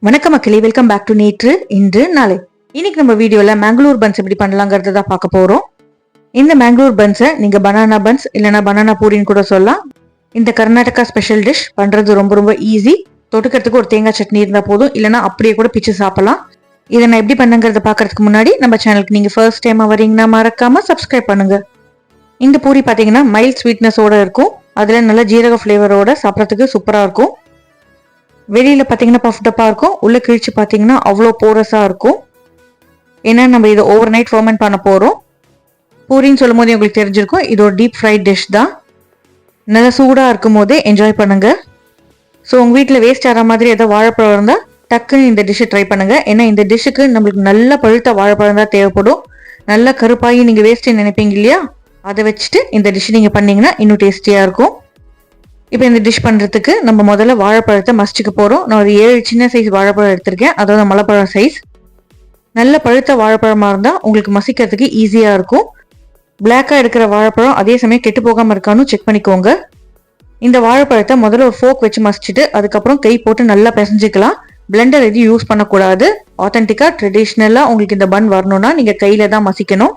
வணக்கம் மக்களே, welcome back to நேற்று இன்று நாளை. இன்னைக்கு நம்ம வீடியோல மேங்களூர் பன்ஸ் எப்படி பண்ணலாங்கிறத தான் பார்க்க போறோம். இந்த மேங்களூர் பன்ஸை நீங்க பனானா பன்ஸ் இல்லைன்னா பனானா பூரின்னு கூட சொல்லலாம். இந்த கர்நாடகா ஸ்பெஷல் டிஷ் பண்றது ரொம்ப ரொம்ப ஈஸி. தொட்டுக்கிறதுக்கு ஒரு தேங்காய் சட்னி இருந்தா போதும், இல்லைன்னா அப்படியே கூட பிச்சு சாப்பிடலாம். இதை நான் எப்படி பண்ணுங்கிறத பாக்குறதுக்கு முன்னாடி நம்ம சேனலுக்கு நீங்க ஃபர்ஸ்ட் டைமா வரீங்கன்னா மறக்காம சப்ஸ்கிரைப் பண்ணுங்க. இந்த பூரி பாத்தீங்கன்னா மைல்ட் ஸ்வீட்னஸோட இருக்கும். அதுல நல்ல ஜீரக ஃபிளேவரோட சாப்பிட்றதுக்கு சூப்பரா இருக்கும். வெளியில பாத்தீங்கன்னா பஃப்டப்பா இருக்கும், உள்ள கிழிச்சு பாத்தீங்கன்னா அவ்வளோ போரஸா இருக்கும். ஏன்னா நம்ம இதை ஓவர் நைட் ஃபர்மெண்ட் பண்ண போறோம். பூரின்னு சொல்லும் போதே உங்களுக்கு தெரிஞ்சிருக்கும், இது ஒரு டீப் ஃப்ரைட் டிஷ் தான். நல்லா சூடா இருக்கும் போதே என்ஜாய் பண்ணுங்க. ஸோ உங்க வீட்டில் வேஸ்ட் ஆகிற மாதிரி ஏதாவது வாழைப்பழம் இருந்தால் டக்குன்னு இந்த டிஷ்ஷை ட்ரை பண்ணுங்க. ஏன்னா இந்த டிஷ்ஷுக்கு நம்மளுக்கு நல்ல பழுத்த வாழைப்பழம் தான் தேவைப்படும். நல்ல கருப்பாகி நீங்க வேஸ்ட் நினைப்பீங்க இல்லையா, அதை வச்சுட்டு இந்த டிஷ் நீங்க பண்ணீங்கன்னா இன்னும் டேஸ்டியா இருக்கும். இப்போ இந்த டிஷ் பண்ணுறதுக்கு நம்ம முதல்ல வாழைப்பழத்தை மசிச்சுக்க போகிறோம். நான் ஒரு 7 சின்ன சைஸ் வாழைப்பழம் எடுத்திருக்கேன், அதாவது மலைப்பழம் சைஸ். நல்ல பழுத்த வாழைப்பழமாக இருந்தால் உங்களுக்கு மசிக்கிறதுக்கு ஈஸியாக இருக்கும். பிளாக்காக எடுக்கிற வாழைப்பழம் அதே சமயம் கெட்டு போகாமல் இருக்கான்னு செக் பண்ணிக்கோங்க. இந்த வாழைப்பழத்தை முதல்ல ஒரு ஃபோக் வச்சு மசிச்சுட்டு அதுக்கப்புறம் கை போட்டு நல்லா பிசைஞ்சிக்கலாம். பிளெண்டர் எதுவும் யூஸ் பண்ணக்கூடாது. ஆத்தென்டிக்காக ட்ரெடிஷ்னலாக உங்களுக்கு இந்த பன் வரணும்னா நீங்கள் கையில் தான் மசிக்கணும்.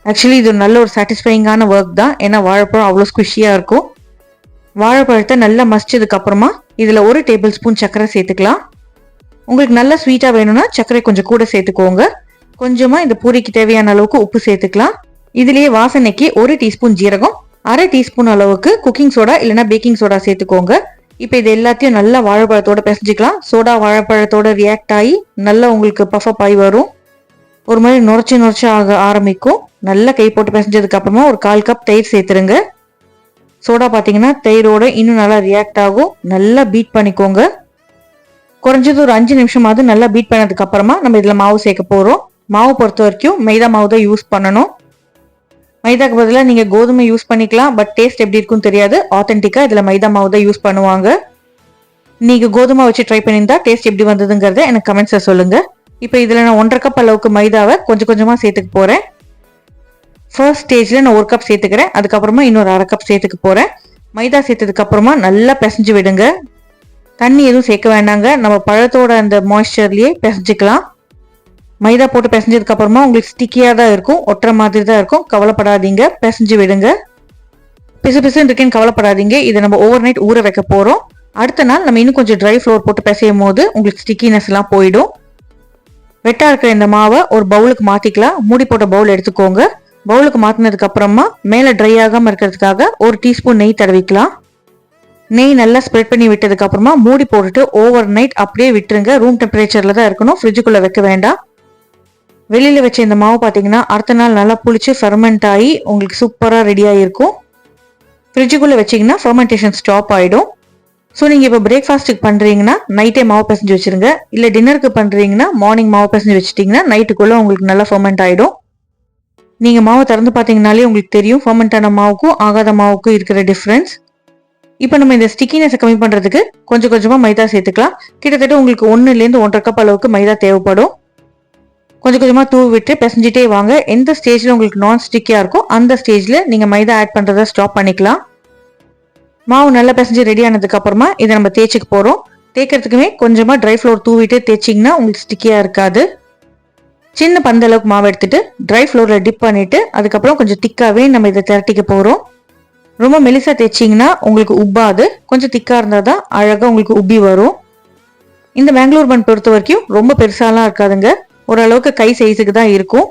ஆக்சுவலி இது நல்ல ஒரு சாட்டிஸ்ஃபைங்கான ஒர்க் தான், ஏன்னா வாழைப்பழம் அவ்வளோ ஸ்குஷியாக இருக்கும். வாழைப்பழத்தை நல்லா மசிச்சதுக்கு அப்புறமா இதுல 1 டேபிள் ஸ்பூன் சர்க்கரை சேர்த்துக்கலாம். உங்களுக்கு நல்லா ஸ்வீட்டா வேணும்னா சர்க்கரை கொஞ்சம் கூட சேர்த்துக்கோங்க. கொஞ்சமா இந்த பூரிக்கு தேவையான அளவுக்கு உப்பு சேர்த்துக்கலாம். இதுலயே வாசனைக்கு 1 டீஸ்பூன் ஜீரகம், 1/2 டீஸ்பூன் அளவுக்கு குக்கிங் சோடா இல்லைன்னா பேக்கிங் சோடா சேர்த்துக்கோங்க. இப்போ இது எல்லாத்தையும் நல்லா வாழைப்பழத்தோட பிசைஞ்சிக்கலாம். சோடா வாழைப்பழத்தோட ரியாக்ட் ஆகி நல்லா உங்களுக்கு பஃப் ஆகி வரும். ஒரு மாதிரி நுரைச்சி ஆக ஆரம்பிக்கும். நல்லா கை போட்டு பிசைஞ்சதுக்கு அப்புறமா ஒரு 1/4 கப் தயிர் சேர்த்துருங்க. சோடா பார்த்தீங்கன்னா தயிரோட இன்னும் நல்லா ரியாக்ட் ஆகும். நல்லா பீட் பண்ணிக்கோங்க. குறைஞ்சது ஒரு 5 நிமிஷமாவது நல்லா பீட் பண்ணதுக்கு அப்புறமா நம்ம இதில் மாவு சேர்க்க போகிறோம். மாவு பொறுத்த வரைக்கும் மைதா மாவு தான் யூஸ் பண்ணணும். மைதாக்கு பதிலாக நீங்கள் கோதுமை யூஸ் பண்ணிக்கலாம், பட் டேஸ்ட் எப்படி இருக்குன்னு தெரியாது. ஆத்தென்டிக்காக இதில் மைதா மாவு தான் யூஸ் பண்ணுவாங்க. நீங்கள் கோதுமை வச்சு ட்ரை பண்ணியிருந்தா டேஸ்ட் எப்படி வந்ததுங்கிறத எனக்கு கமெண்ட்ஸில் சொல்லுங்கள். இப்போ இதில் நான் 1/2 கப் அளவுக்கு மைதாவை கொஞ்சம் கொஞ்சமாக சேர்த்துக்க போகிறேன். ஃபர்ஸ்ட் ஸ்டேஜில் நான் 1 கப் சேர்த்துக்கிறேன், அதுக்கப்புறமா இன்னொரு 1/2 கப் சேர்த்துக்க போகிறேன். மைதா சேர்த்ததுக்கு அப்புறமா நல்லா பிசைஞ்சு விடுங்க. தண்ணி எதுவும் சேர்க்க வேண்டாங்க, நம்ம பழத்தோட அந்த மாய்ஸ்சர்லேயே பிசைஞ்சிக்கலாம். மைதா போட்டு பிசைஞ்சதுக்கு அப்புறமா உங்களுக்கு ஸ்டிக்கியாக தான் இருக்கும், ஒட்டுற மாதிரி தான் இருக்கும். கவலைப்படாதீங்க, பிசைஞ்சு விடுங்க. பிசு பிசுன்னு இருக்குன்னு கவலைப்படாதீங்க. இதை நம்ம ஓவர் நைட் ஊற வைக்க போகிறோம். அடுத்த நாள் நம்ம இன்னும் கொஞ்சம் ட்ரை ஃப்ளோர் போட்டு பிசையும் போது உங்களுக்கு ஸ்டிக்கினஸ் எல்லாம் போயிடும். வெட்டா இருக்கிற இந்த மாவை ஒரு பவுலுக்கு மாற்றிக்கலாம். மூடி போட்ட பவுல் எடுத்துக்கோங்க. பவுலுக்கு மாற்றினதுக்கு அப்புறமா மேலே ட்ரை ஆகாமல் இருக்கிறதுக்காக 1 டீஸ்பூன் நெய் தடவிக்கலாம். நெய் நல்லா ஸ்ப்ரெட் பண்ணி விட்டதுக்கு அப்புறமா மூடி போட்டுட்டு ஓவர் நைட் அப்படியே விட்டுருங்க. ரூம் டெம்பரேச்சர்ல தான் இருக்கணும், ஃப்ரிட்ஜுக்குள்ள வைக்க வேண்டாம். வெளியில வச்ச இந்த மாவு பார்த்தீங்கன்னா அடுத்த நாள் நல்லா புளிச்சு ஃபெர்மெண்ட் ஆகி உங்களுக்கு சூப்பராக ரெடியாக இருக்கும். ஃப்ரிட்ஜுக்குள்ள வச்சிங்கன்னா ஃபெர்மெண்டேஷன் ஸ்டாப் ஆகிடும். ஸோ நீங்கள் இப்போ பிரேக்ஃபாஸ்ட்டுக்கு பண்ணுறீங்கன்னா நைட்டே மாவு பிசைஞ்சு வச்சுருங்க. இல்லை டின்னருக்கு பண்ணுறீங்கன்னா மார்னிங் மாவு பிசைஞ்சு வச்சுட்டிங்கன்னா நைட்டுக்குள்ளே உங்களுக்கு நல்லா ஃபெர்மெண்ட் ஆகிடும். நீங்க மாவு திறந்து பார்த்தீங்கனாலே உங்களுக்கு தெரியும் ஃபர்மெண்ட் ஆன மாவுக்கும் ஆகாத மாவுக்கும் இருக்கிற டிஃப்ரென்ஸ். இப்போ நம்ம இந்த ஸ்டிக்கினஸை கம்மி பண்றதுக்கு கொஞ்சம் கொஞ்சமா மைதா சேர்த்துக்கலாம். கிட்டத்தட்ட உங்களுக்கு 1லேருந்து 1/2 கப் அளவுக்கு மைதா தேவைப்படும். கொஞ்சம் கொஞ்சமா தூவி விட்டு பிசைஞ்சிட்டே வாங்க. எந்த ஸ்டேஜ்ல உங்களுக்கு நான் ஸ்டிக்கியா இருக்கோ அந்த ஸ்டேஜ்ல நீங்க மைதா ஆட் பண்றதை ஸ்டாப் பண்ணிக்கலாம். மாவு நல்லா பிசைஞ்சு ரெடி ஆனதுக்கு அப்புறமா இதை நம்ம தேய்ச்சிக்க போறோம். தேய்க்கிறதுக்குமே கொஞ்சமா ட்ரை ஃப்ளோர் தூவிட்டு தேய்ச்சிங்கன்னா உங்களுக்கு ஸ்டிக்கியா இருக்காது. சின்ன பந்த அளவுக்கு மாவு எடுத்துட்டு ட்ரை ஃப்ளோரில் டிப் பண்ணிட்டு அதுக்கப்புறம் கொஞ்சம் திக்காவே நம்ம இதை திரட்டிக்க போகிறோம். ரொம்ப மெலிசா தேய்ச்சிங்கன்னா உங்களுக்கு உப்பாது, கொஞ்சம் திக்காக இருந்தால் தான் அழகாக உங்களுக்கு உப்பி வரும். இந்த மேங்களூர் பன் பொறுத்த வரைக்கும் ரொம்ப பெருசாலாம் இருக்காதுங்க, ஓரளவுக்கு கை சைஸுக்கு தான் இருக்கும்.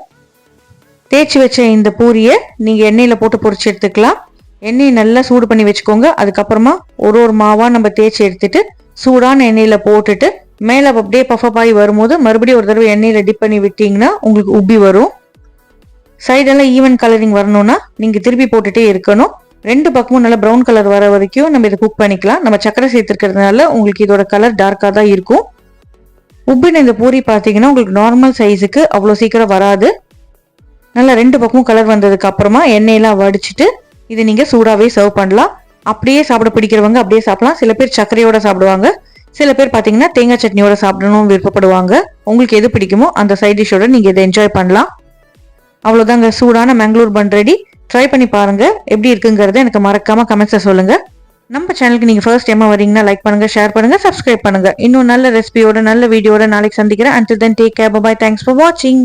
தேய்ச்சி வச்ச இந்த பூரியை நீங்கள் எண்ணெயில் போட்டு பொரிச்சு எடுத்துக்கலாம். எண்ணெயை நல்லா சூடு பண்ணி வச்சுக்கோங்க. அதுக்கப்புறமா ஒரு மாவாக நம்ம தேய்ச்சி எடுத்துட்டு சூடான எண்ணெயில் போட்டுட்டு மேலே அப்படியே பஃப் ஆகி வரும்போது மறுபடியும் ஒரு தடவை எண்ணெயில் டிப் பண்ணி விட்டீங்கன்னா உங்களுக்கு உப்பி வரும். சைடெல்லாம் ஈவன் கலரிங் வரணும்னா நீங்கள் திருப்பி போட்டுட்டே இருக்கணும். 2 பக்கமும் நல்லா ப்ரௌன் கலர் வர வரைக்கும் நம்ம இதை குக் பண்ணிக்கலாம். நம்ம சக்கரை சேர்த்துக்கிறதுனால உங்களுக்கு இதோட கலர் டார்க்காக தான் இருக்கும். உப்பின இந்த பூரி பார்த்தீங்கன்னா உங்களுக்கு நார்மல் சைஸுக்கு அவ்வளோ சீக்கிரம் வராது. நல்லா 2 பக்கமும் கலர் வந்ததுக்கு அப்புறமா எண்ணெயெல்லாம் வடிச்சிட்டு இது நீங்கள் சூடாகவே சர்வ் பண்ணலாம். அப்படியே சாப்பிட பிடிக்கிறவங்க அப்படியே சாப்பிடலாம். சில பேர் சர்க்கரையோட சாப்பிடுவாங்க, சில பேர் பார்த்தீங்கன்னா தேங்காய் சட்னியோட சாப்பிடணும்னு விருப்பப்படுவாங்க. உங்களுக்கு எது பிடிக்குமோ அந்த சைட் டிஷ்ஷோட நீங்கள் இதை என்ஜாய் பண்ணலாம். அவ்வளோதாங்க, சூடான மேங்களூர் பன் ரெடி. ட்ரை பண்ணி பாருங்க, எப்படி இருக்குங்கிறத எனக்கு மறக்காம கமெண்ட்ஸை சொல்லுங்க. நம்ம சேனலுக்கு நீங்க ஃபர்ஸ்ட் டைமா வரீங்கன்னா லைக் பண்ணுங்க, ஷேர் பண்ணுங்க, சப்ஸ்கிரைப் பண்ணுங்க. இன்னும் நல்ல ரெசிபியோட நல்ல வீடியோட நாளைக்கு சந்திக்கிறேன். Until then, take care. Bye bye. Thanks for watching.